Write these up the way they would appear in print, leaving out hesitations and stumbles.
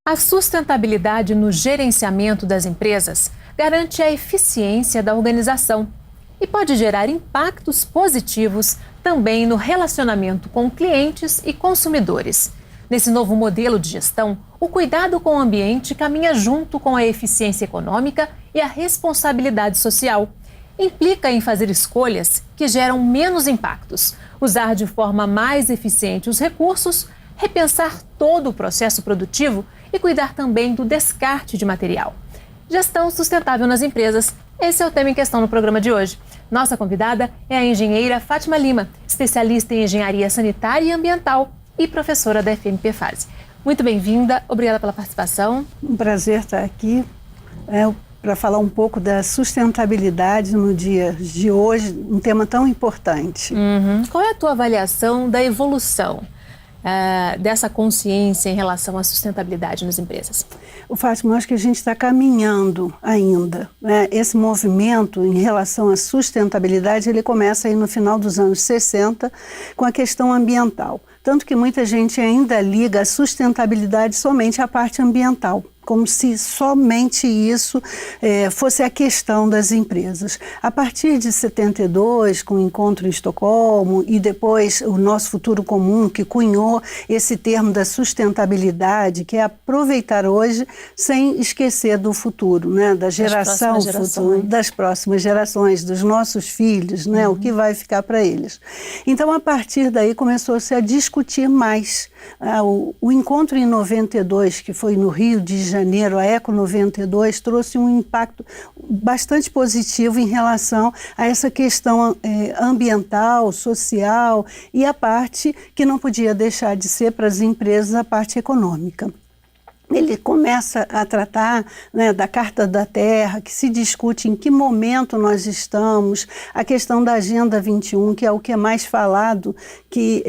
A sustentabilidade no gerenciamento das empresas garante a eficiência da organização e pode gerar impactos positivos também no relacionamento com clientes e consumidores. Nesse novo modelo de gestão, o cuidado com o ambiente caminha junto com a eficiência econômica e a responsabilidade social. Implica em fazer escolhas que geram menos impactos, usar de forma mais eficiente os recursos, repensar todo o processo produtivo e cuidar também do descarte de material. Gestão sustentável nas empresas. Esse é o tema em questão no programa de hoje. Nossa convidada é a engenheira Fátima Lima, especialista em engenharia sanitária e ambiental e professora da FMP FASE. Muito bem-vinda, obrigada pela participação. Um prazer estar aqui para falar um pouco da sustentabilidade no dia de hoje, um tema tão importante. Qual é a tua avaliação da evolução dessa consciência em relação à sustentabilidade nas empresas? Fátima, eu acho que a gente está caminhando ainda, né? Esse movimento em relação à sustentabilidade, ele começa aí no final dos anos 60 com a questão ambiental. Tanto que muita gente ainda liga a sustentabilidade somente à parte ambiental, como se somente isso fosse a questão das empresas. A partir de 72, com o encontro em Estocolmo, e depois o Nosso Futuro Comum, que cunhou esse termo da sustentabilidade, que é aproveitar hoje sem esquecer do futuro, né? Da geração futura, das próximas gerações, dos nossos filhos, né? O que vai ficar para eles. Então, a partir daí, começou-se a discutir mais. O encontro em 92, que foi no Rio de Janeiro, a Eco 92, trouxe um impacto bastante positivo em relação a essa questão ambiental, social e a parte que não podia deixar de ser para as empresas a parte econômica. Ele começa a tratar, né, da Carta da Terra, que se discute em que momento nós estamos, a questão da Agenda 21, que é o que é mais falado, que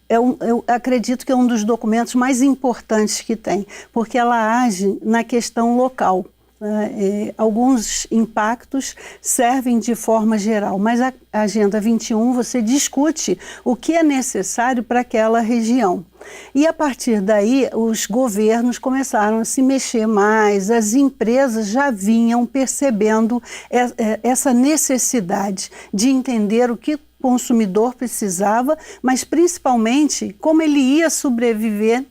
eu acredito que é um dos documentos mais importantes que tem, porque ela age na questão local. Alguns impactos servem de forma geral, mas a Agenda 21 você discute o que é necessário para aquela região. E a partir daí os governos começaram a se mexer mais, as empresas já vinham percebendo essa necessidade de entender o que o consumidor precisava, mas principalmente como ele ia sobreviver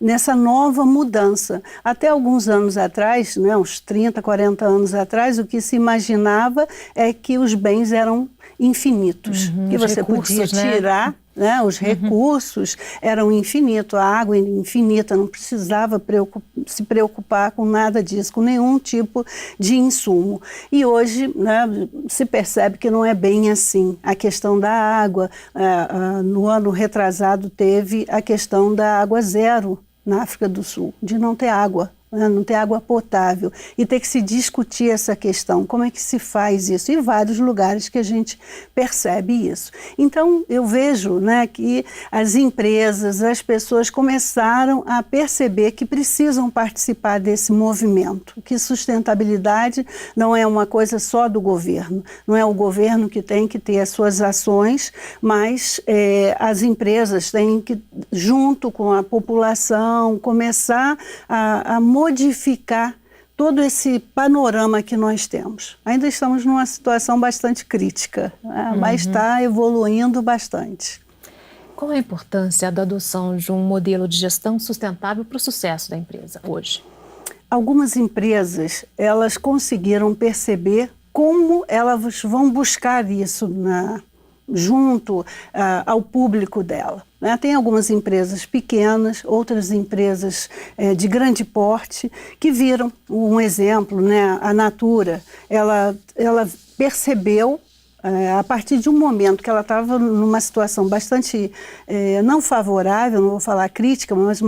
nessa nova mudança. Até alguns anos atrás, né, uns 30, 40 anos atrás, o que se imaginava é que os bens eram infinitos, que você podia tirar, né, os recursos eram infinitos, a água era infinita, não precisava se preocupar com nada disso, com nenhum tipo de insumo. E hoje, né, se percebe que não é bem assim. A questão da água, no ano retrasado teve a questão da água zero na África do Sul, de não ter água. Não ter água potável, e ter que se discutir essa questão, como é que se faz isso, em vários lugares que a gente percebe isso. Então, eu vejo, né, que as empresas, as pessoas começaram a perceber que precisam participar desse movimento, que sustentabilidade não é uma coisa só do governo, não é o governo que tem que ter as suas ações, mas as empresas têm que, junto com a população, começar a modificar todo esse panorama que nós temos. Ainda estamos numa situação bastante crítica, né? Mas está evoluindo bastante. Qual a importância da adoção de um modelo de gestão sustentável para o sucesso da empresa hoje? Algumas empresas, elas conseguiram perceber como elas vão buscar isso junto ao público dela. Tem algumas empresas pequenas, outras empresas de grande porte, que viram um exemplo, né? A Natura, ela percebeu, a partir de um momento que ela estava numa situação bastante não favorável, não vou falar crítica, mas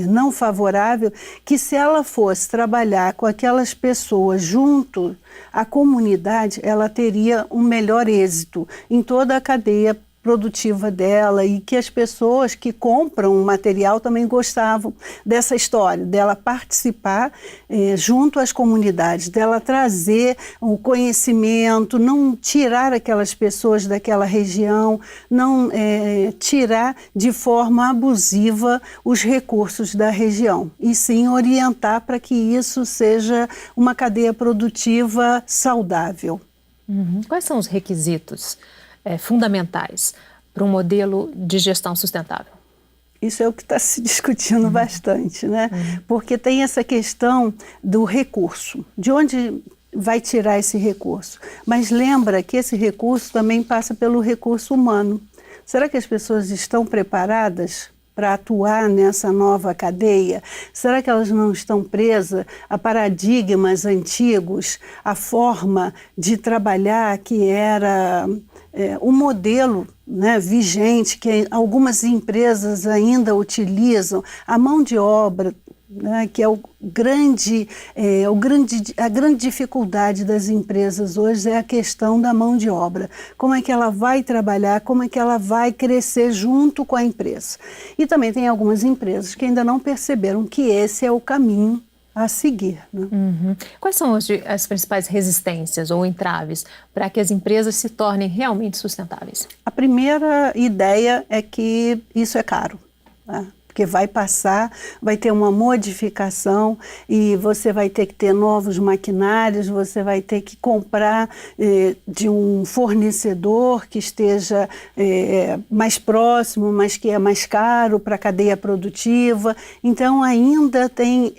não favorável, que se ela fosse trabalhar com aquelas pessoas junto à comunidade, ela teria um melhor êxito em toda a cadeia produtiva dela e que as pessoas que compram o material também gostavam dessa história, dela participar junto às comunidades, dela trazer o conhecimento, não tirar aquelas pessoas daquela região, não tirar de forma abusiva os recursos da região, e sim orientar para que isso seja uma cadeia produtiva saudável. Quais são os requisitos fundamentais para um modelo de gestão sustentável? Isso é o que está se discutindo bastante, né? Porque tem essa questão do recurso, de onde vai tirar esse recurso. Mas lembra que esse recurso também passa pelo recurso humano. Será que as pessoas estão preparadas para atuar nessa nova cadeia? Será que elas não estão presas a paradigmas antigos, a forma de trabalhar que era o modelo, né, vigente, que algumas empresas ainda utilizam, a mão de obra, né, que é a grande dificuldade das empresas hoje é a questão da mão de obra. Como é que ela vai trabalhar, como é que ela vai crescer junto com a empresa. E também tem algumas empresas que ainda não perceberam que esse é o caminho a seguir. Né? Quais são as principais resistências ou entraves para que as empresas se tornem realmente sustentáveis? A primeira ideia é que isso é caro, né? Porque vai passar, vai ter uma modificação e você vai ter que ter novos maquinários, você vai ter que comprar de um fornecedor que esteja mais próximo, mas que é mais caro para a cadeia produtiva. Então ainda tem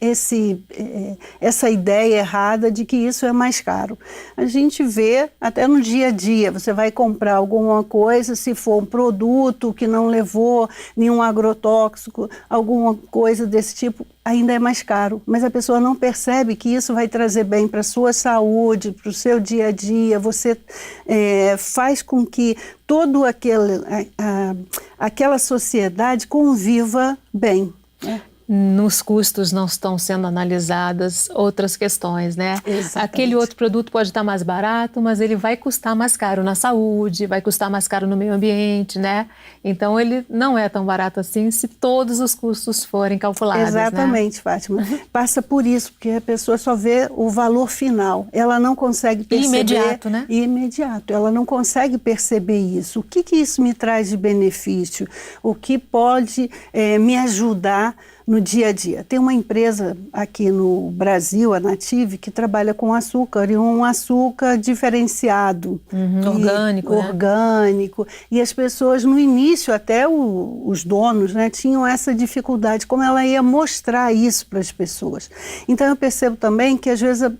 essa ideia errada de que isso é mais caro. A gente vê até no dia a dia, você vai comprar alguma coisa, se for um produto que não levou nenhum agrotóxico, alguma coisa desse tipo, ainda é mais caro. Mas a pessoa não percebe que isso vai trazer bem para a sua saúde, para o seu dia a dia. Você faz com que toda aquela sociedade conviva bem, né? Nos custos não estão sendo analisadas outras questões, né? Exatamente. Aquele outro produto pode estar mais barato, mas ele vai custar mais caro na saúde, vai custar mais caro no meio ambiente, né? Então ele não é tão barato assim se todos os custos forem calculados. Exatamente, né? Fátima. Passa por isso, porque a pessoa só vê o valor final. Ela não consegue perceber. Imediato, né? Imediato. Ela não consegue perceber isso. O que isso me traz de benefício? O que pode me ajudar no dia a dia? Tem uma empresa aqui no Brasil, a Native, que trabalha com açúcar, e um açúcar diferenciado. Orgânico, né? Orgânico. E as pessoas, no início, até os donos, né, tinham essa dificuldade, como ela ia mostrar isso para as pessoas. Então eu percebo também que às vezes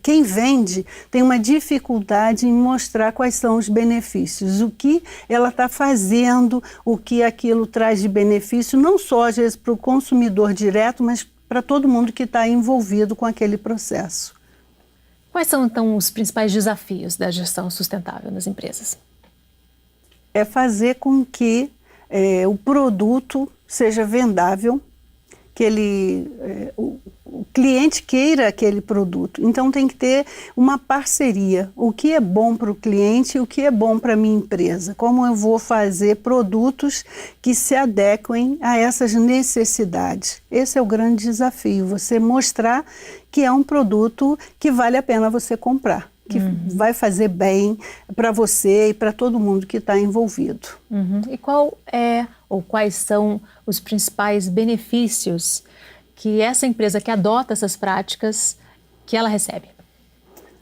quem vende tem uma dificuldade em mostrar quais são os benefícios, o que ela está fazendo, o que aquilo traz de benefício, não só às vezes para o consumidor direto, mas para todo mundo que está envolvido com aquele processo. Quais são, então, os principais desafios da gestão sustentável nas empresas? É fazer com que o produto seja vendável, que o cliente queira aquele produto. Então tem que ter uma parceria. O que é bom para o cliente e o que é bom para a minha empresa. Como eu vou fazer produtos que se adequem a essas necessidades. Esse é o grande desafio, você mostrar que é um produto que vale a pena você comprar, que vai fazer bem para você e para todo mundo que está envolvido. E quais são os principais benefícios que essa empresa que adota essas práticas, que ela recebe?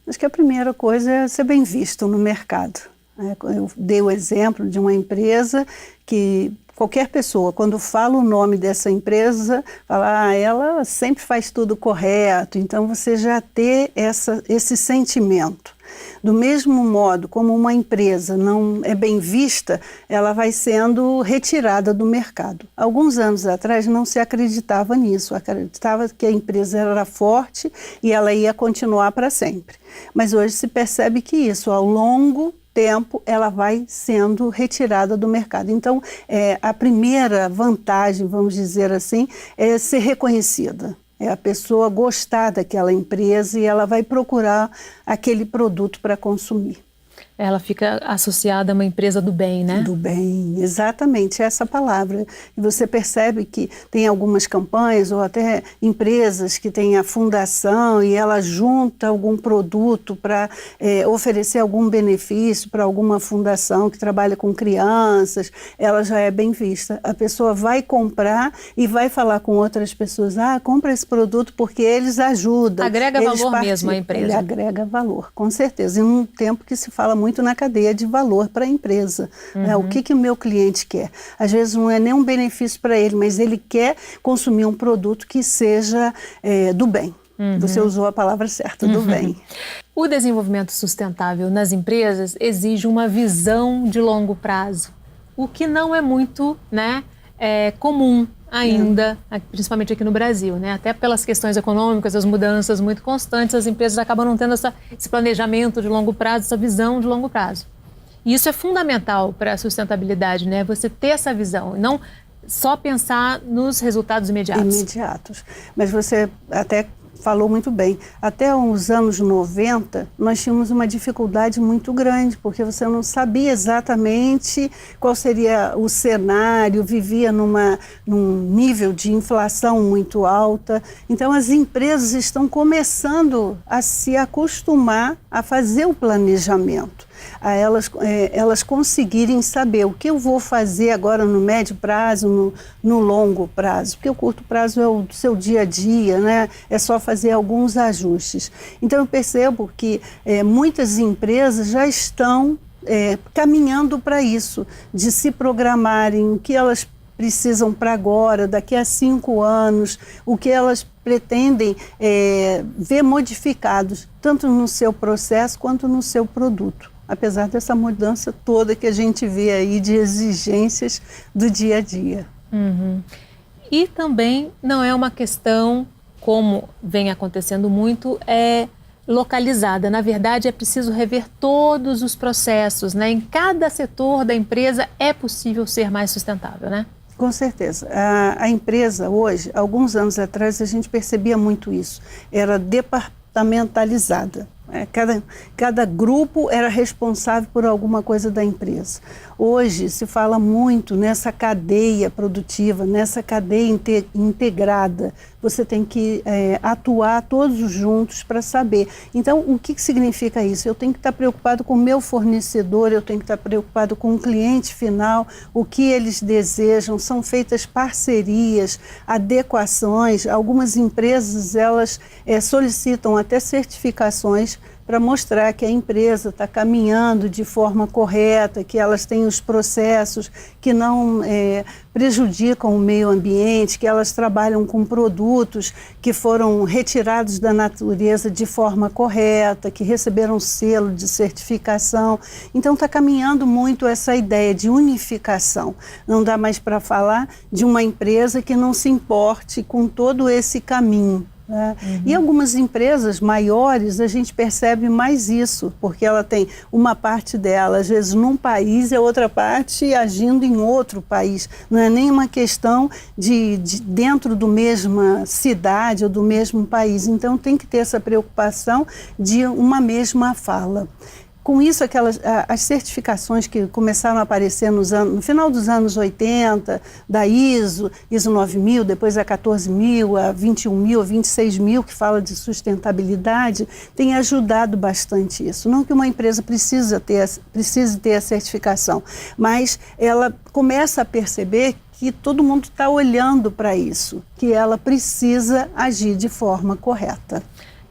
Acho que a primeira coisa é ser bem visto no mercado. Eu dei o exemplo de uma empresa que qualquer pessoa, quando fala o nome dessa empresa, fala, ela sempre faz tudo correto. Então você já ter esse sentimento. Do mesmo modo como uma empresa não é bem vista, ela vai sendo retirada do mercado. Alguns anos atrás não se acreditava nisso, acreditava que a empresa era forte e ela ia continuar para sempre. Mas hoje se percebe que isso, ao longo tempo, ela vai sendo retirada do mercado. Então, a primeira vantagem, vamos dizer assim, é ser reconhecida. É a pessoa gostar daquela empresa e ela vai procurar aquele produto para consumir. ela fica associada a uma empresa do bem, né? Do bem, exatamente, essa palavra. E você percebe que tem algumas campanhas ou até empresas que têm a fundação e ela junta algum produto para oferecer algum benefício para alguma fundação que trabalha com crianças, ela já é bem vista. A pessoa vai comprar e vai falar com outras pessoas, compra esse produto porque eles ajudam. Agrega valor mesmo à empresa. Ele agrega valor, com certeza. Em um tempo que se fala muito na cadeia de valor para a empresa. O que o meu cliente quer? Às vezes não é nem um benefício para ele, mas ele quer consumir um produto que seja do bem. Você usou a palavra certa, do bem. O desenvolvimento sustentável nas empresas exige uma visão de longo prazo, o que não é muito, comum ainda, principalmente aqui no Brasil, até pelas questões econômicas, as mudanças muito constantes, as empresas acabam não tendo esse planejamento de longo prazo, essa visão de longo prazo. E isso é fundamental para a sustentabilidade, você ter essa visão, e não só pensar nos resultados imediatos. Mas você até falou muito bem. Até os anos 90, nós tínhamos uma dificuldade muito grande, porque você não sabia exatamente qual seria o cenário, vivia num nível de inflação muito alta. Então, as empresas estão começando a se acostumar a fazer o planejamento, a elas conseguirem saber o que eu vou fazer agora no médio prazo, no longo prazo, porque o curto prazo é o seu dia a dia, é só fazer alguns ajustes. Então eu percebo que muitas empresas já estão caminhando para isso, de se programarem o que elas precisam para agora, daqui a 5 anos, o que elas pretendem ver modificados, tanto no seu processo quanto no seu produto. Apesar dessa mudança toda que a gente vê aí de exigências do dia a dia. E também não é uma questão, como vem acontecendo muito, localizada. Na verdade, é preciso rever todos os processos, Em cada setor da empresa é possível ser mais sustentável, Com certeza. A empresa hoje, alguns anos atrás, a gente percebia muito isso. Era departamentalizada. Cada grupo era responsável por alguma coisa da empresa. Hoje se fala muito nessa cadeia produtiva, nessa cadeia integrada. Você tem que atuar todos juntos para saber. Então, o que significa isso? Eu tenho que estar preocupado com o meu fornecedor, eu tenho que estar preocupado com o cliente final, o que eles desejam, são feitas parcerias, adequações. Algumas empresas, elas solicitam até certificações para mostrar que a empresa está caminhando de forma correta, que elas têm os processos que não prejudicam o meio ambiente, que elas trabalham com produtos que foram retirados da natureza de forma correta, que receberam selo de certificação. Então está caminhando muito essa ideia de unificação. Não dá mais para falar de uma empresa que não se importe com todo esse caminho. E algumas empresas maiores, a gente percebe mais isso, porque ela tem uma parte dela, às vezes num país, e a outra parte agindo em outro país. Não é nem uma questão de dentro da mesma cidade ou do mesmo país. Então tem que ter essa preocupação de uma mesma fala. Com isso, as certificações que começaram a aparecer no final dos anos 80, da ISO 9000, depois a 14000, a 21000, a 26000, que fala de sustentabilidade, tem ajudado bastante isso. Não que uma empresa precise ter a certificação, mas ela começa a perceber que todo mundo está olhando para isso, que ela precisa agir de forma correta.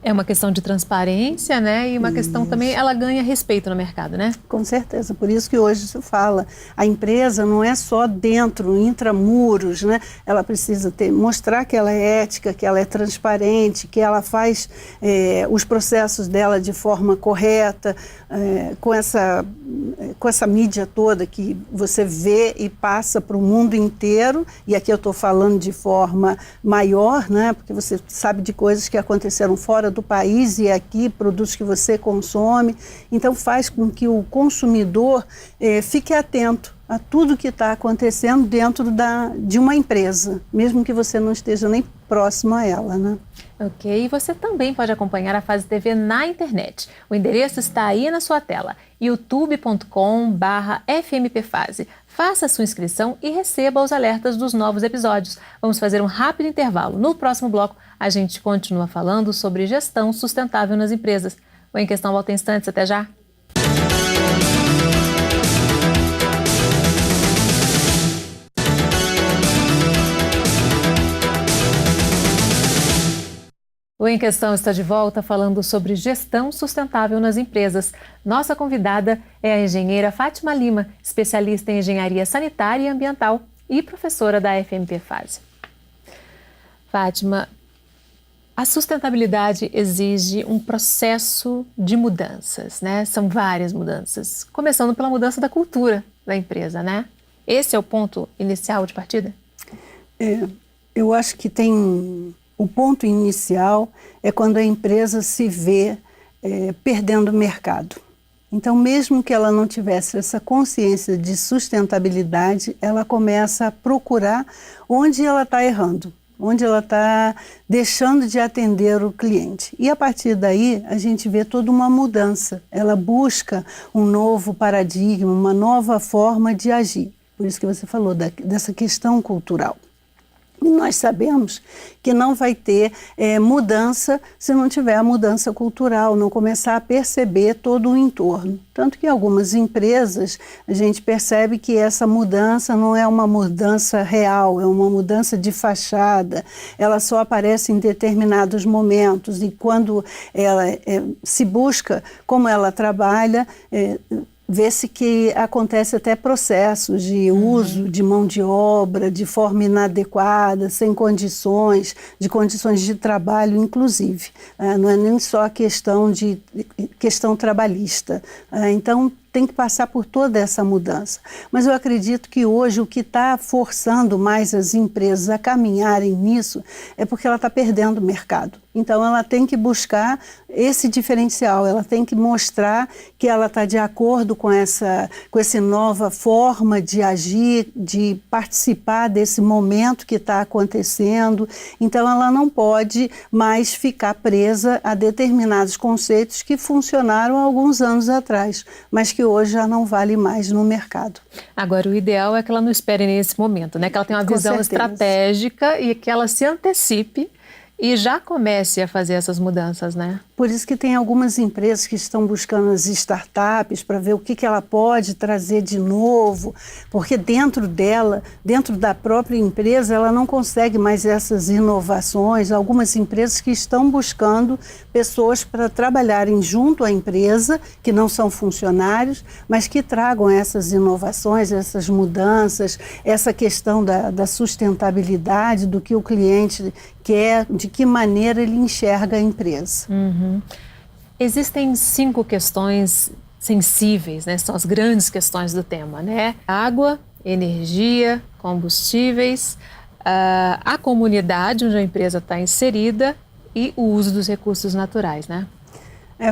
É uma questão de transparência, E uma questão também, ela ganha respeito no mercado, Com certeza, por isso que hoje se fala, a empresa não é só dentro, intramuros, Ela precisa mostrar que ela é ética, que ela é transparente, que ela faz os processos dela de forma correta, com essa mídia toda que você vê e passa para o mundo inteiro, e aqui eu estou falando de forma maior, porque você sabe de coisas que aconteceram fora do país e aqui, produtos que você consome. Então faz com que o consumidor fique atento a tudo que está acontecendo dentro de uma empresa, mesmo que você não esteja nem próximo a ela, né? Ok, e você também pode acompanhar a Fase TV na internet. O endereço está aí na sua tela, youtube.com/fmpfase. Faça a sua inscrição e receba os alertas dos novos episódios. Vamos fazer um rápido intervalo. No próximo bloco, a gente continua falando sobre gestão sustentável nas empresas. O Em Questão volta em instantes. Até já! O Em Questão está de volta falando sobre gestão sustentável nas empresas. Nossa convidada é a engenheira Fátima Lima, especialista em engenharia sanitária e ambiental e professora da FMP Fase. Fátima, a sustentabilidade exige um processo de mudanças, né? São várias mudanças, começando pela mudança da cultura da empresa, né? Esse é o ponto inicial de partida? Eu acho que tem... O ponto inicial é quando a empresa se vê perdendo o mercado. Então, mesmo que ela não tivesse essa consciência de sustentabilidade, ela começa a procurar onde ela está errando, onde ela está deixando de atender o cliente. E a partir daí, a gente vê toda uma mudança. Ela busca um novo paradigma, uma nova forma de agir. Por isso que você falou dessa questão cultural. E nós sabemos que não vai ter mudança se não tiver a mudança cultural, não começar a perceber todo o entorno. Tanto que em algumas empresas a gente percebe que essa mudança não é uma mudança real, é uma mudança de fachada. Ela só aparece em determinados momentos e quando ela se busca como ela trabalha, vê-se que acontece até processos de uso de mão de obra, de forma inadequada, sem condições, de condições de trabalho, inclusive. Não é nem só a questão trabalhista. Então, tem que passar por toda essa mudança. Mas eu acredito que hoje o que está forçando mais as empresas a caminharem nisso é porque ela está perdendo o mercado. Então, ela tem que buscar esse diferencial, ela tem que mostrar que ela está de acordo com essa nova forma de agir, de participar desse momento que está acontecendo. Então, ela não pode mais ficar presa a determinados conceitos que funcionaram há alguns anos atrás, mas que hoje já não vale mais no mercado. Agora, o ideal é que ela não espere nesse momento, né? Que ela tenha uma visão estratégica e que ela se antecipe e já comece a fazer essas mudanças, né? Por isso que tem algumas empresas que estão buscando as startups para ver o que ela pode trazer de novo, porque dentro dela, dentro da própria empresa, ela não consegue mais essas inovações. Algumas empresas que estão buscando pessoas para trabalharem junto à empresa, que não são funcionários, mas que tragam essas inovações, essas mudanças, essa questão da sustentabilidade, do que o cliente quer, de que maneira ele enxerga a empresa. Existem 5 questões sensíveis, né? São as grandes questões do tema, né? Água, energia, combustíveis, a comunidade onde a empresa está inserida e o uso dos recursos naturais, né?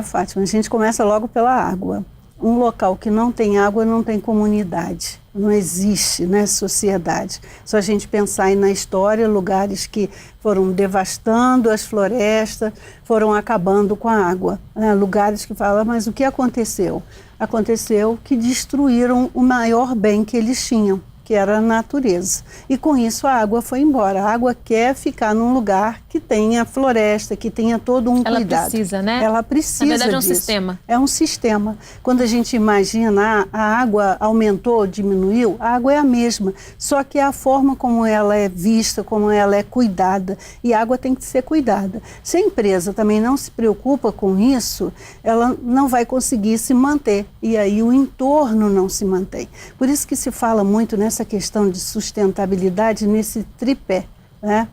Fátima, a gente começa logo pela água. Um local que não tem água não tem comunidade, não existe, né, sociedade. Só a gente pensar aí na história, lugares que foram devastando as florestas, foram acabando com a água. Lugares que falam, mas o que aconteceu? Aconteceu que destruíram o maior bem que eles tinham, que era a natureza. E com isso a água foi embora. A água quer ficar num lugar que tenha floresta, que tenha todo um cuidado. Ela precisa, né? Ela precisa disso. Na verdade é um sistema. É um sistema. Quando a gente imagina a água aumentou, diminuiu, a água é a mesma. Só que é a forma como ela é vista, como ela é cuidada. E a água tem que ser cuidada. Se a empresa também não se preocupa com isso, ela não vai conseguir se manter. E aí o entorno não se mantém. Por isso que se fala muito nessa questão de sustentabilidade, nesse tripé. Né?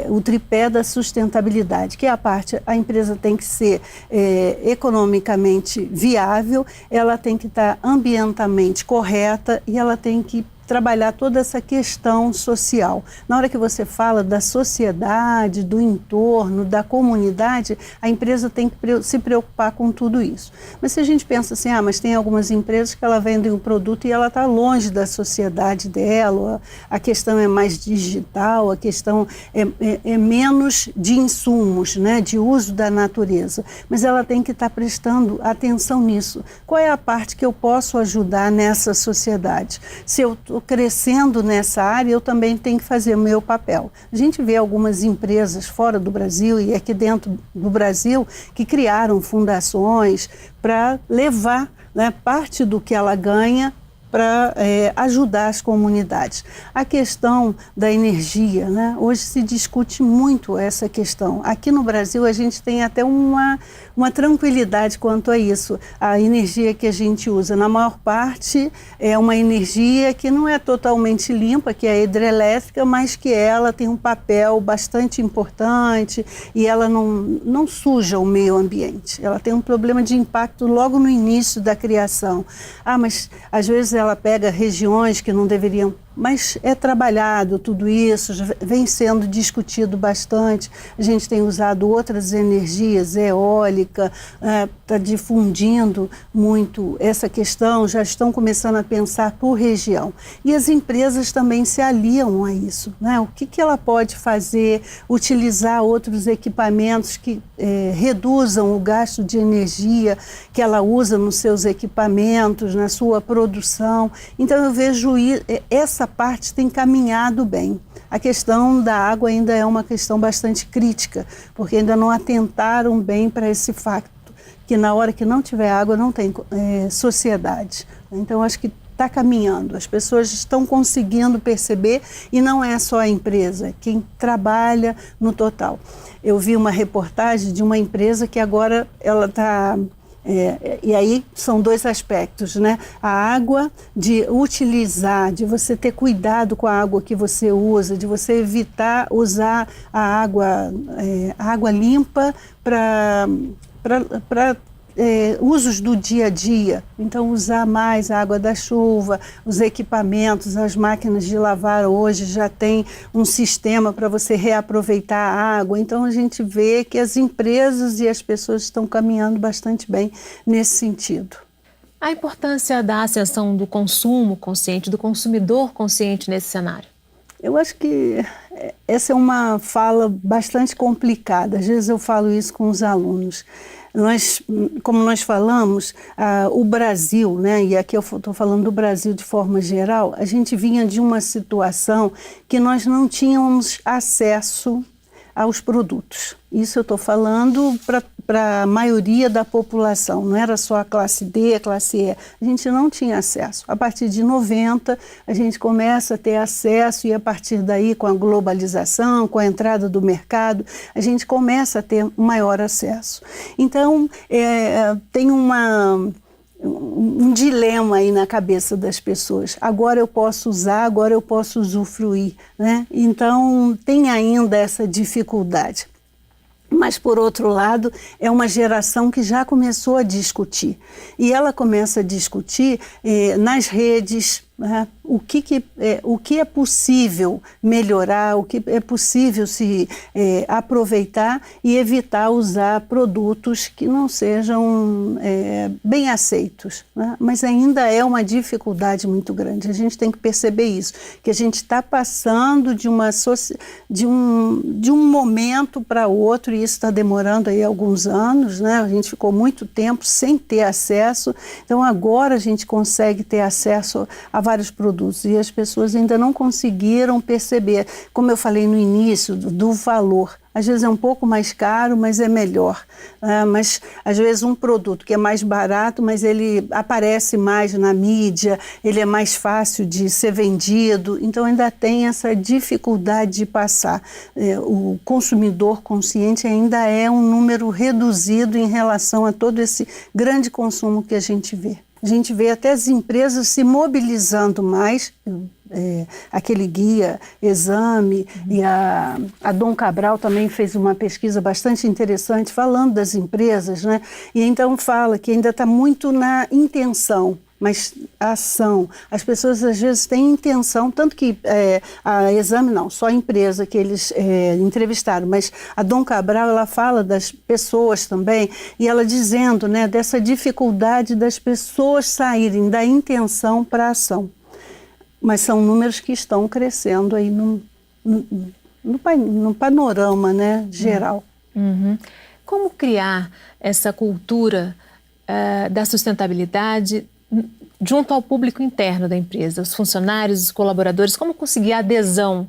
O tripé da sustentabilidade, que é a empresa tem que ser economicamente viável, ela tem que estar ambientalmente correta e ela tem que trabalhar toda essa questão social. Na hora que você fala da sociedade, do entorno, da comunidade, a empresa tem que se preocupar com tudo isso. Mas se a gente pensa assim, mas tem algumas empresas que ela vende um produto e ela está longe da sociedade dela, a questão é mais digital, a questão é menos de insumos, né, de uso da natureza, mas ela tem que estar prestando atenção nisso. Qual é a parte que eu posso ajudar nessa sociedade? Se eu estou crescendo nessa área, eu também tenho que fazer o meu papel. A gente vê algumas empresas fora do Brasil e aqui dentro do Brasil que criaram fundações para levar, né, parte do que ela ganha para ajudar as comunidades. A questão da energia, né? Hoje se discute muito essa questão. Aqui no Brasil a gente tem até uma tranquilidade quanto a isso. A energia que a gente usa, na maior parte, é uma energia que não é totalmente limpa, que é a hidrelétrica, mas que ela tem um papel bastante importante e ela não suja o meio ambiente. Ela tem um problema de impacto logo no início da criação. Mas às vezes ela pega regiões que não deveriam, mas é trabalhado tudo isso, já vem sendo discutido bastante. A gente tem usado outras energias, eólica, está difundindo muito essa questão, já estão começando a pensar por região. E as empresas também se aliam a isso, né? O que ela pode fazer, utilizar outros equipamentos que reduzam o gasto de energia que ela usa nos seus equipamentos, na sua produção. Então eu vejo essa parte tem caminhado bem. A questão da água ainda é uma questão bastante crítica, porque ainda não atentaram bem para esse facto, que na hora que não tiver água não tem sociedade. Então acho que está caminhando, as pessoas estão conseguindo perceber e não é só a empresa, quem trabalha no total. Eu vi uma reportagem de uma empresa que agora ela está... e aí são dois aspectos, né? A água, de utilizar, de você ter cuidado com a água que você usa, de você evitar usar a água limpa para usos do dia a dia. Então usar mais a água da chuva, os equipamentos, as máquinas de lavar hoje já tem um sistema para você reaproveitar a água. Então a gente vê que as empresas e as pessoas estão caminhando bastante bem nesse sentido. A importância da ascensão do consumo consciente, do consumidor consciente nesse cenário? Eu acho que essa é uma fala bastante complicada. Às vezes eu falo isso com os alunos. Como nós falamos, o Brasil, né, e aqui eu estou falando do Brasil de forma geral, a gente vinha de uma situação que nós não tínhamos acesso aos produtos. Isso eu estou falando para a maioria da população, não era só a classe D, a classe E. A gente não tinha acesso. A partir de 90, a gente começa a ter acesso e a partir daí, com a globalização, com a entrada do mercado, a gente começa a ter maior acesso. Então, tem um dilema aí na cabeça das pessoas. Agora eu posso usar, agora eu posso usufruir, né? Então tem ainda essa dificuldade. Mas, por outro lado, é uma geração que já começou a discutir. E ela começa a discutir nas redes, né? O que é possível melhorar, o que é possível se aproveitar e evitar usar produtos que não sejam bem aceitos, né? Mas ainda é uma dificuldade muito grande. A gente tem que perceber isso, que a gente está passando de um momento para outro, e isso está demorando aí alguns anos, né? A gente ficou muito tempo sem ter acesso, então agora a gente consegue ter acesso a vários produtos e as pessoas ainda não conseguiram perceber, como eu falei no início, do valor. Às vezes é um pouco mais caro, mas é melhor. Mas às vezes um produto que é mais barato, mas ele aparece mais na mídia, ele é mais fácil de ser vendido, então ainda tem essa dificuldade de passar. O consumidor consciente ainda é um número reduzido em relação a todo esse grande consumo que a gente vê. A gente vê até as empresas se mobilizando mais, aquele guia, Exame, e a Dom Cabral também fez uma pesquisa bastante interessante falando das empresas, né? E então fala que ainda está muito na intenção, mas a ação. As pessoas às vezes têm intenção, tanto que a Exame não, só a empresa que eles entrevistaram, mas a Dom Cabral, ela fala das pessoas também, e ela dizendo, né, dessa dificuldade das pessoas saírem da intenção para a ação. Mas são números que estão crescendo aí no panorama, né, geral. Uhum. Como criar essa cultura da sustentabilidade junto ao público interno da empresa, os funcionários, os colaboradores? Como conseguir a adesão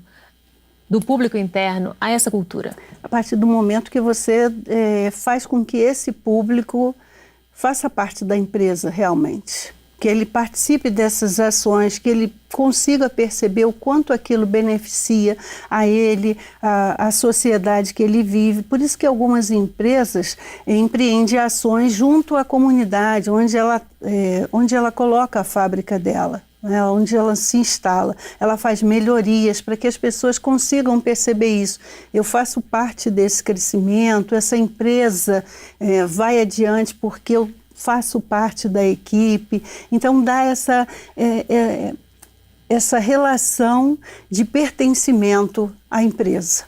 do público interno a essa cultura? A partir do momento que você faz com que esse público faça parte da empresa realmente, que ele participe dessas ações, que ele consiga perceber o quanto aquilo beneficia a ele, a sociedade que ele vive. Por isso que algumas empresas empreendem ações junto à comunidade, onde ela coloca a fábrica dela, né, onde ela se instala. Ela faz melhorias para que as pessoas consigam perceber isso. Eu faço parte desse crescimento, essa empresa vai adiante porque eu faço parte da equipe. Então dá essa relação de pertencimento à empresa,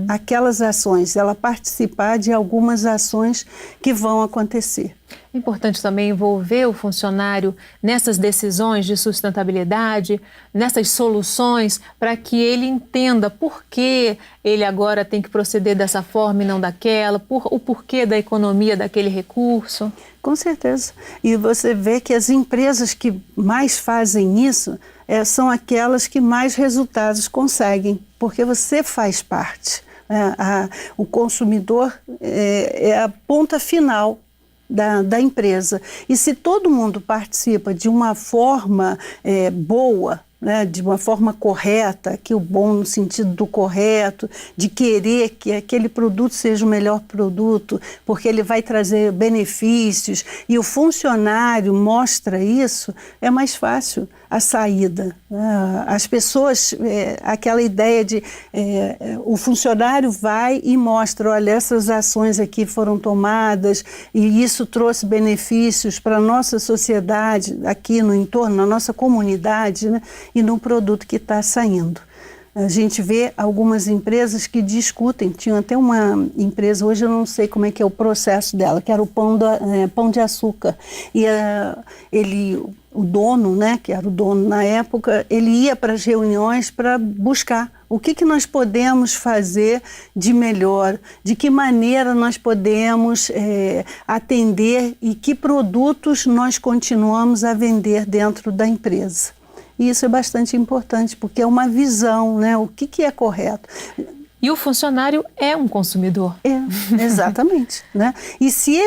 aquelas ações, ela participar de algumas ações que vão acontecer. É importante também envolver o funcionário nessas decisões de sustentabilidade, nessas soluções, para que ele entenda por que ele agora tem que proceder dessa forma e não daquela, o porquê da economia daquele recurso. Com certeza. E você vê que as empresas que mais fazem isso são aquelas que mais resultados conseguem, porque você faz parte. O consumidor é a ponta final da empresa. E se todo mundo participa de uma forma boa, né, de uma forma correta, que o bom no sentido do correto, de querer que aquele produto seja o melhor produto, porque ele vai trazer benefícios, e o funcionário mostra isso, é mais fácil a saída. As pessoas, aquela ideia de o funcionário vai e mostra, olha, essas ações aqui foram tomadas e isso trouxe benefícios para a nossa sociedade, aqui no entorno, na nossa comunidade, né, e no produto que está saindo. A gente vê algumas empresas que discutem, tinha até uma empresa, hoje eu não sei como é que é o processo dela, que era o Pão de Açúcar, e o dono, né, que era o dono na época, ele ia para as reuniões para buscar o que nós podemos fazer de melhor, de que maneira nós podemos atender e que produtos nós continuamos a vender dentro da empresa. E isso é bastante importante, porque é uma visão, né, o que é correto. E o funcionário é um consumidor. Exatamente. Né? E se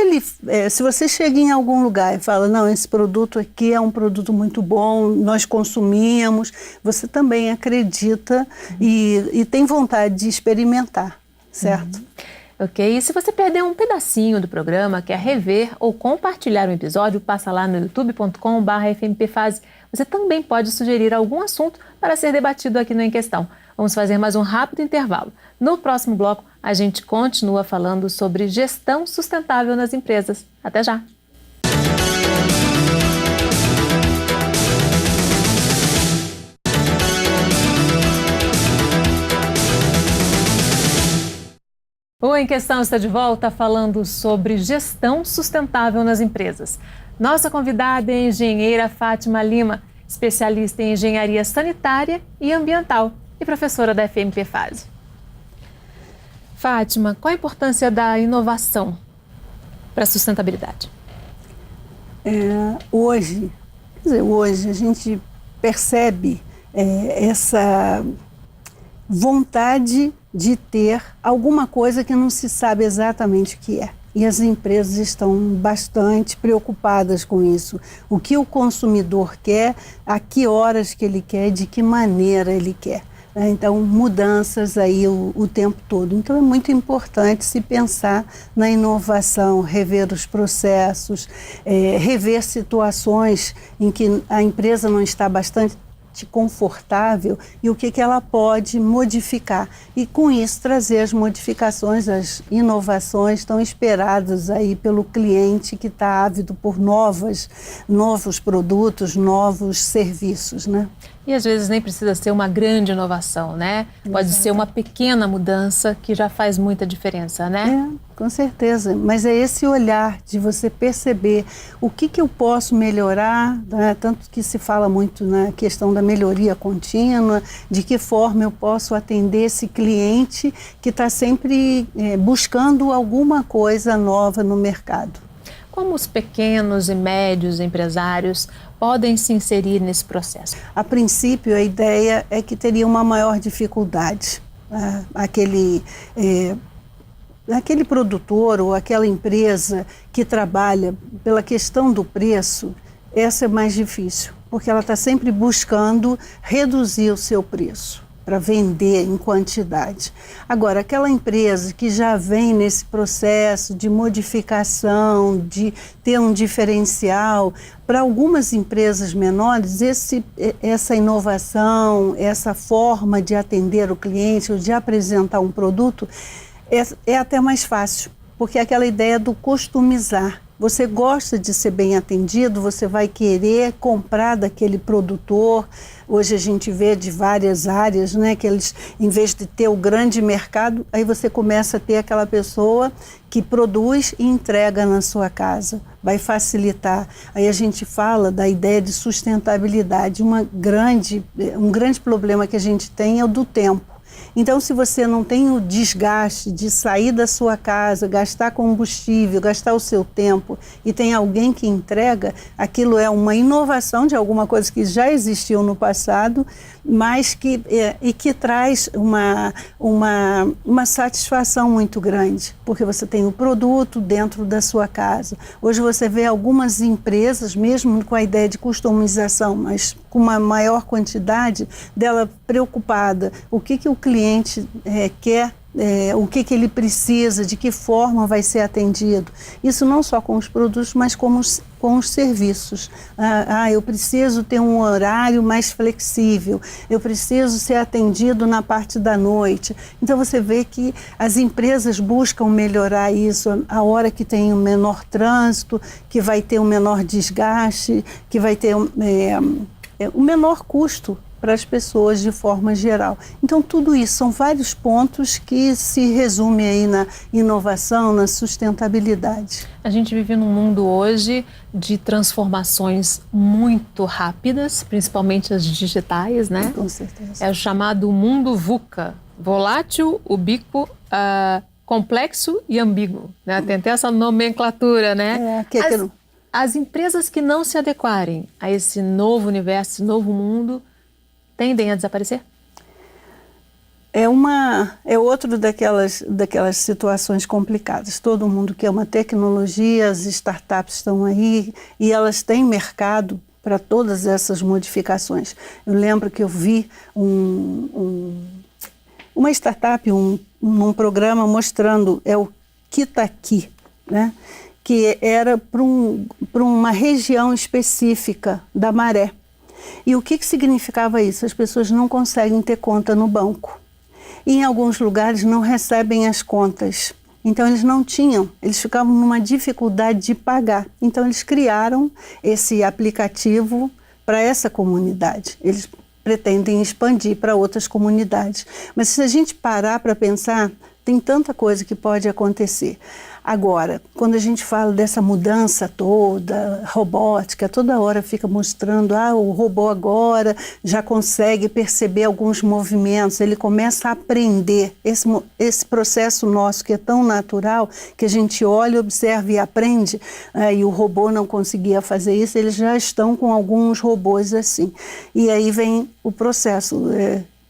você chega em algum lugar e fala, não, esse produto aqui é um produto muito bom, nós consumimos, você também acredita e tem vontade de experimentar, certo? Ok, e se você perdeu um pedacinho do programa, quer rever ou compartilhar um episódio, passa lá no youtube.com/fmpfase. Você também pode sugerir algum assunto para ser debatido aqui no Em Questão. Vamos fazer mais um rápido intervalo. No próximo bloco, a gente continua falando sobre gestão sustentável nas empresas. Até já! O Em Questão está de volta falando sobre gestão sustentável nas empresas. Nossa convidada é a engenheira Fátima Lima, especialista em engenharia sanitária e ambiental e professora da FMP-Fase. Fátima, qual a importância da inovação para a sustentabilidade? Hoje a gente percebe essa vontade de ter alguma coisa que não se sabe exatamente o que é. E as empresas estão bastante preocupadas com isso. O que o consumidor quer, a que horas que ele quer, de que maneira ele quer. Então, mudanças aí o tempo todo. Então, é muito importante se pensar na inovação, rever os processos, rever situações em que a empresa não está sente confortável e o que ela pode modificar. E com isso trazer as modificações, as inovações tão esperadas aí pelo cliente que está ávido por novos produtos, novos serviços, né? E às vezes nem precisa ser uma grande inovação, né? Pode ser uma pequena mudança que já faz muita diferença, né? Com certeza, mas é esse olhar de você perceber o que eu posso melhorar, né? Tanto que se fala muito na questão da melhoria contínua, de que forma eu posso atender esse cliente que está sempre buscando alguma coisa nova no mercado. Como os pequenos e médios empresários podem se inserir nesse processo? A princípio, a ideia é que teria uma maior dificuldade. Aquele produtor ou aquela empresa que trabalha pela questão do preço, essa é mais difícil, porque ela está sempre buscando reduzir o seu preço para vender em quantidade. Agora, aquela empresa que já vem nesse processo de modificação, de ter um diferencial, para algumas empresas menores, essa inovação, essa forma de atender o cliente ou de apresentar um produto é até mais fácil, porque é aquela ideia do customizar. Você gosta de ser bem atendido, você vai querer comprar daquele produtor. Hoje a gente vê de várias áreas, né, que eles, em vez de ter o grande mercado, aí você começa a ter aquela pessoa que produz e entrega na sua casa. Vai facilitar. Aí a gente fala da ideia de sustentabilidade. Um grande problema que a gente tem é o do tempo. Então, se você não tem o desgaste de sair da sua casa, gastar combustível, gastar o seu tempo e tem alguém que entrega, aquilo é uma inovação de alguma coisa que já existiu no passado, mas que traz uma satisfação muito grande, porque você tem o produto dentro da sua casa. Hoje você vê algumas empresas, mesmo com a ideia de customização, mas com uma maior quantidade, dela preocupada, o que o cliente quer, o que ele precisa, de que forma vai ser atendido. Isso não só com os produtos, mas com os serviços. Eu preciso ter um horário mais flexível, eu preciso ser atendido na parte da noite. Então você vê que as empresas buscam melhorar isso, a hora que tem o menor trânsito, que vai ter um menor desgaste, que vai ter o menor custo para as pessoas de forma geral. Então tudo isso são vários pontos que se resumem aí na inovação, na sustentabilidade. A gente vive num mundo hoje de transformações muito rápidas, principalmente as digitais, né? Com certeza. É o chamado mundo VUCA, volátil, ubíquo, complexo e ambíguo, né? Tem até essa nomenclatura, né? As empresas que não se adequarem a esse novo universo, esse novo mundo, tendem a desaparecer? É outro daquelas situações complicadas. Todo mundo quer uma tecnologia, as startups estão aí e elas têm mercado para todas essas modificações. Eu lembro que eu vi uma startup, num programa mostrando o Kitaqui, né? Que era para uma região específica da Maré. E o que significava isso? As pessoas não conseguem ter conta no banco. E em alguns lugares não recebem as contas. Então eles ficavam numa dificuldade de pagar. Então eles criaram esse aplicativo para essa comunidade. Eles pretendem expandir para outras comunidades. Mas se a gente parar para pensar, tem tanta coisa que pode acontecer. Agora, quando a gente fala dessa mudança toda, robótica, toda hora fica mostrando, o robô agora já consegue perceber alguns movimentos, ele começa a aprender. Esse processo nosso que é tão natural, que a gente olha, observa e aprende, e o robô não conseguia fazer isso, eles já estão com alguns robôs assim. E aí vem o processo,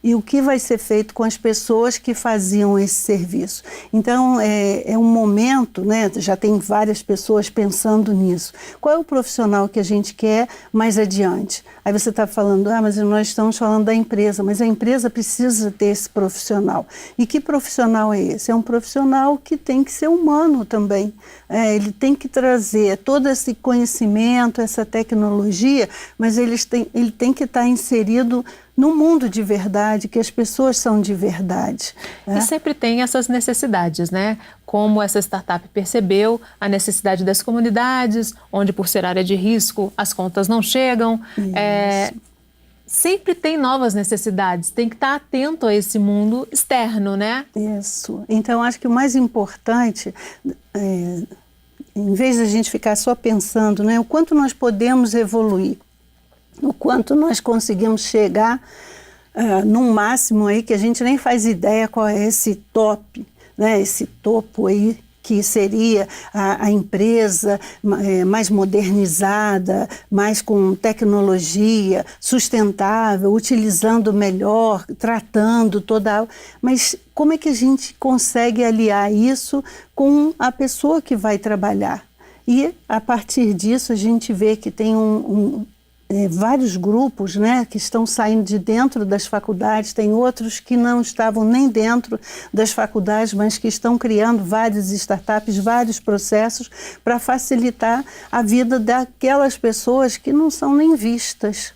e o que vai ser feito com as pessoas que faziam esse serviço. Então, é um momento, né, já tem várias pessoas pensando nisso. Qual é o profissional que a gente quer mais adiante? Aí você está falando, mas nós estamos falando da empresa, mas a empresa precisa ter esse profissional. E que profissional é esse? É um profissional que tem que ser humano também. Ele tem que trazer todo esse conhecimento, essa tecnologia, mas ele tem que estar inserido no mundo de verdade, que as pessoas são de verdade. E sempre tem essas necessidades, né? Como essa startup percebeu a necessidade das comunidades, onde por ser área de risco as contas não chegam. Sempre tem novas necessidades, tem que estar atento a esse mundo externo, né? Isso. Então, acho que o mais importante, em vez de a gente ficar só pensando, né, o quanto nós podemos evoluir, o quanto nós conseguimos chegar num máximo aí que a gente nem faz ideia qual é esse top, né, esse topo aí, que seria a empresa mais modernizada, mais com tecnologia, sustentável, utilizando melhor, tratando toda a... Mas como é que a gente consegue aliar isso com a pessoa que vai trabalhar? E, a partir disso, a gente vê que tem vários grupos, né, que estão saindo de dentro das faculdades, tem outros que não estavam nem dentro das faculdades, mas que estão criando várias startups, vários processos para facilitar a vida daquelas pessoas que não são nem vistas.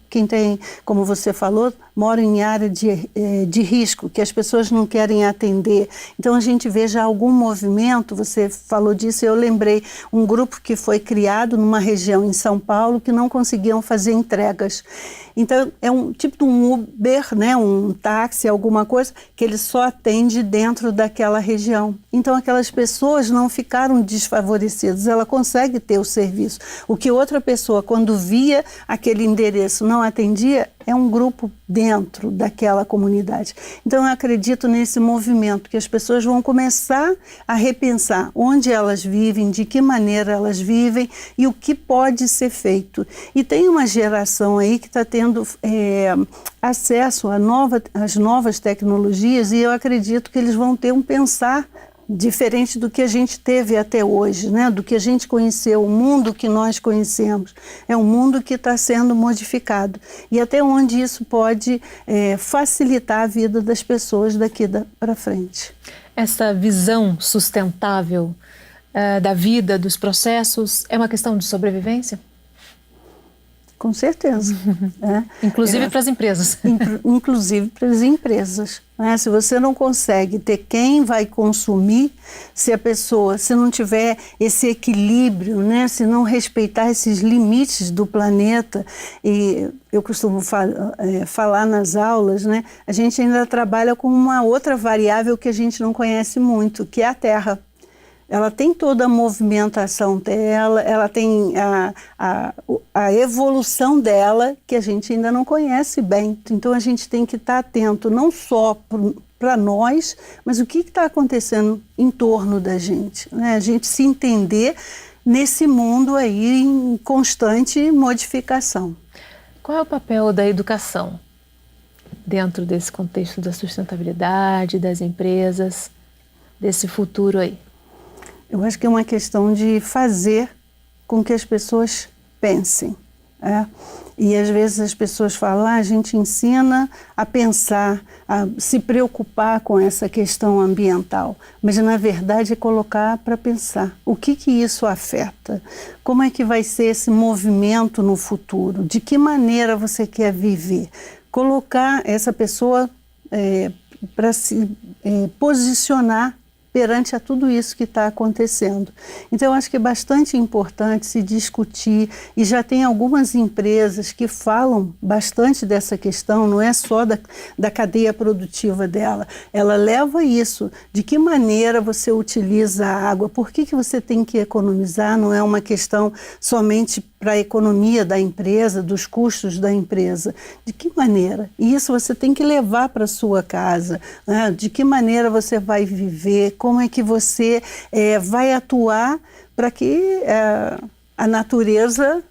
Quem tem, como você falou, mora em área de risco, que as pessoas não querem atender. Então, a gente vê já algum movimento, você falou disso, eu lembrei, um grupo que foi criado numa região em São Paulo que não conseguiam fazer entregas. Então, é um tipo de um Uber, né, um táxi, alguma coisa, que ele só atende dentro daquela região. Então, aquelas pessoas não ficaram desfavorecidas, ela consegue ter o serviço. O que outra pessoa, quando via aquele endereço, não atendia, é um grupo dentro daquela comunidade. Então, eu acredito nesse movimento, que as pessoas vão começar a repensar onde elas vivem, de que maneira elas vivem e o que pode ser feito. E tem uma geração aí que está tendo acesso às novas tecnologias, e eu acredito que eles vão ter um pensar diferente do que a gente teve até hoje, né? Do que a gente conheceu, o mundo que nós conhecemos. É um mundo que está sendo modificado. E até onde isso pode facilitar a vida das pessoas daqui para frente. Essa visão sustentável da vida, dos processos, é uma questão de sobrevivência? Com certeza. Inclusive para as empresas. Inclusive para as empresas. Se você não consegue ter quem vai consumir, se não tiver esse equilíbrio, né? Se não respeitar esses limites do planeta, e eu costumo falar nas aulas, né? A gente ainda trabalha com uma outra variável que a gente não conhece muito, que é a Terra. Ela tem toda a movimentação dela, ela tem a evolução dela, que a gente ainda não conhece bem. Então, a gente tem que estar atento não só para nós, mas o que está acontecendo em torno da gente, né? A gente se entender nesse mundo aí em constante modificação. Qual é o papel da educação dentro desse contexto da sustentabilidade, das empresas, desse futuro aí? Eu acho que é uma questão de fazer com que as pessoas pensem. E às vezes as pessoas falam, a gente ensina a pensar, a se preocupar com essa questão ambiental. Mas na verdade é colocar para pensar. O que isso afeta? Como é que vai ser esse movimento no futuro? De que maneira você quer viver? Colocar essa pessoa para se posicionar perante a tudo isso que está acontecendo. Então, eu acho que é bastante importante se discutir, e já tem algumas empresas que falam bastante dessa questão, não é só da cadeia produtiva dela. Ela leva isso, de que maneira você utiliza a água, por que você tem que economizar, não é uma questão somente para a economia da empresa, dos custos da empresa. De que maneira? E isso você tem que levar para a sua casa, né? De que maneira você vai viver, como é que você vai atuar para que a natureza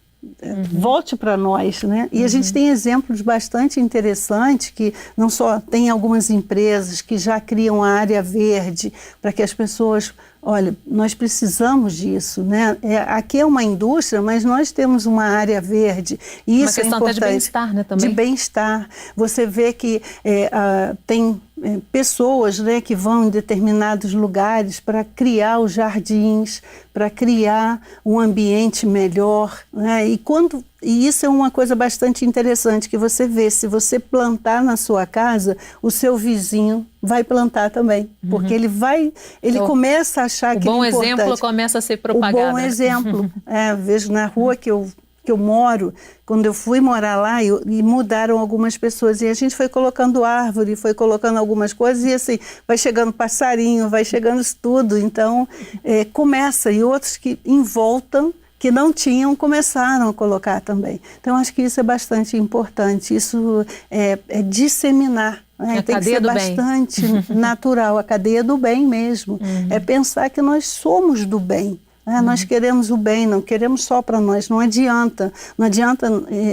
volte para nós, né? E a gente tem exemplos bastante interessantes que não só tem algumas empresas que já criam a área verde para que as pessoas, olha, nós precisamos disso, né? Aqui é uma indústria, mas nós temos uma área verde e isso é importante. Uma questão até de bem-estar, né, também? De bem-estar. Você vê que tem pessoas, né, que vão em determinados lugares para criar os jardins, para criar um ambiente melhor, né? E isso é uma coisa bastante interessante que você vê, se você plantar na sua casa, o seu vizinho vai plantar também, porque ele então, começa a achar que é importante. O bom exemplo começa a ser propagado. O bom exemplo, vejo na rua que eu moro, quando eu fui morar lá e mudaram algumas pessoas e a gente foi colocando árvore, foi colocando algumas coisas e assim, vai chegando passarinho, vai chegando isso tudo, então começa e outros que em volta que não tinham, começaram a colocar também. Então, acho que isso é bastante importante, isso é disseminar, né? Tem que ser bastante natural, a cadeia do bem mesmo, é pensar que nós somos do bem. Nós queremos o bem, não queremos só para nós, não adianta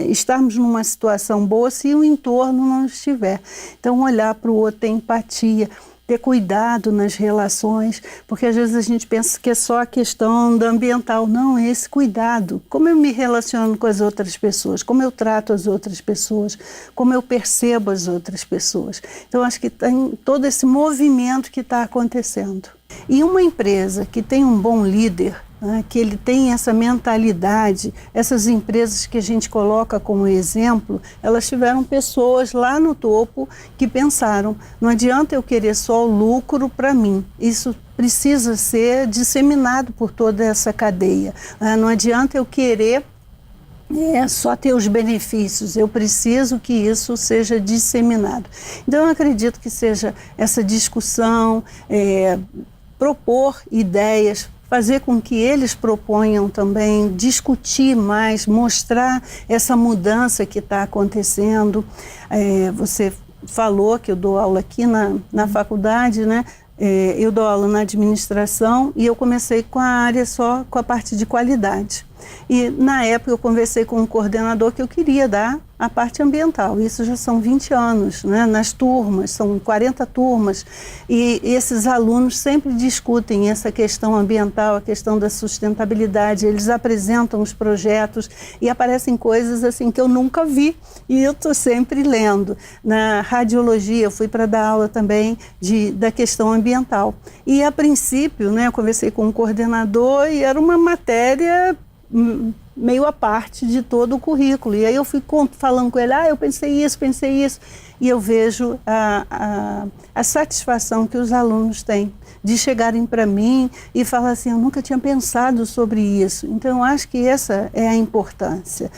estarmos numa situação boa se o entorno não estiver. Então, olhar para o outro, ter empatia, ter cuidado nas relações, porque às vezes a gente pensa que é só a questão da ambiental. Não, é esse cuidado. Como eu me relaciono com as outras pessoas, como eu trato as outras pessoas, como eu percebo as outras pessoas. Então, acho que tem todo esse movimento que está acontecendo. E uma empresa que tem um bom líder, né, que ele tem essa mentalidade, essas empresas que a gente coloca como exemplo, elas tiveram pessoas lá no topo que pensaram, não adianta eu querer só o lucro para mim, isso precisa ser disseminado por toda essa cadeia, não adianta eu querer só ter os benefícios, eu preciso que isso seja disseminado. Então eu acredito que seja essa discussão, propor ideias, fazer com que eles proponham também, discutir mais, mostrar essa mudança que está acontecendo. Você falou que eu dou aula aqui na faculdade, né? Eu dou aula na administração e eu comecei com a área só com a parte de qualidade. E na época eu conversei com um coordenador que eu queria dar a parte ambiental. Isso já são 20 anos, né? Nas turmas, são 40 turmas. E esses alunos sempre discutem essa questão ambiental, a questão da sustentabilidade. Eles apresentam os projetos e aparecem coisas assim que eu nunca vi. E eu estou sempre lendo. Na radiologia, eu fui para dar aula também da questão ambiental. E a princípio, né, eu conversei com um coordenador e era uma matéria meio à parte de todo o currículo. E aí eu fui falando com ele, eu pensei isso, e eu vejo a satisfação que os alunos têm de chegarem para mim e falar assim, eu nunca tinha pensado sobre isso. Então, eu acho que essa é a importância.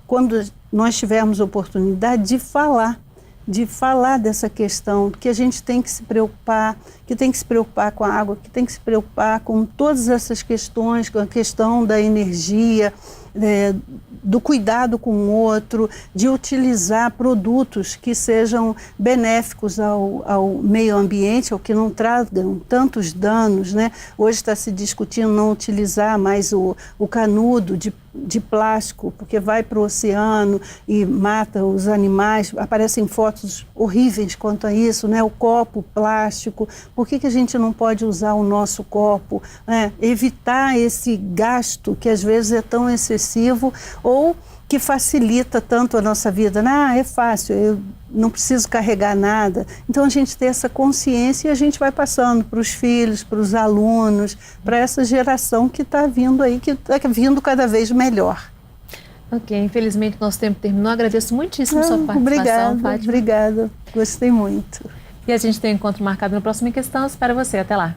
Quando nós tivermos oportunidade de falar dessa questão, que a gente tem que se preocupar, com a água, que tem que se preocupar com todas essas questões, com a questão da energia, do cuidado com o outro, de utilizar produtos que sejam benéficos ao meio ambiente, ou que não tragam tantos danos, né? Hoje está se discutindo não utilizar mais o canudo de plástico, porque vai para o oceano e mata os animais. Aparecem fotos horríveis quanto a isso, né? O copo plástico. Por que a gente não pode usar o nosso copo? Evitar esse gasto que às vezes é tão excessivo ou que facilita tanto a nossa vida. É fácil, eu não preciso carregar nada. Então a gente tem essa consciência e a gente vai passando para os filhos, para os alunos, para essa geração que está vindo aí, que está vindo cada vez melhor. Ok, infelizmente nosso tempo terminou. Agradeço muitíssimo sua participação, Fátima. Obrigada, gostei muito. E a gente tem um encontro marcado no próximo Em Questão. Espero você, até lá.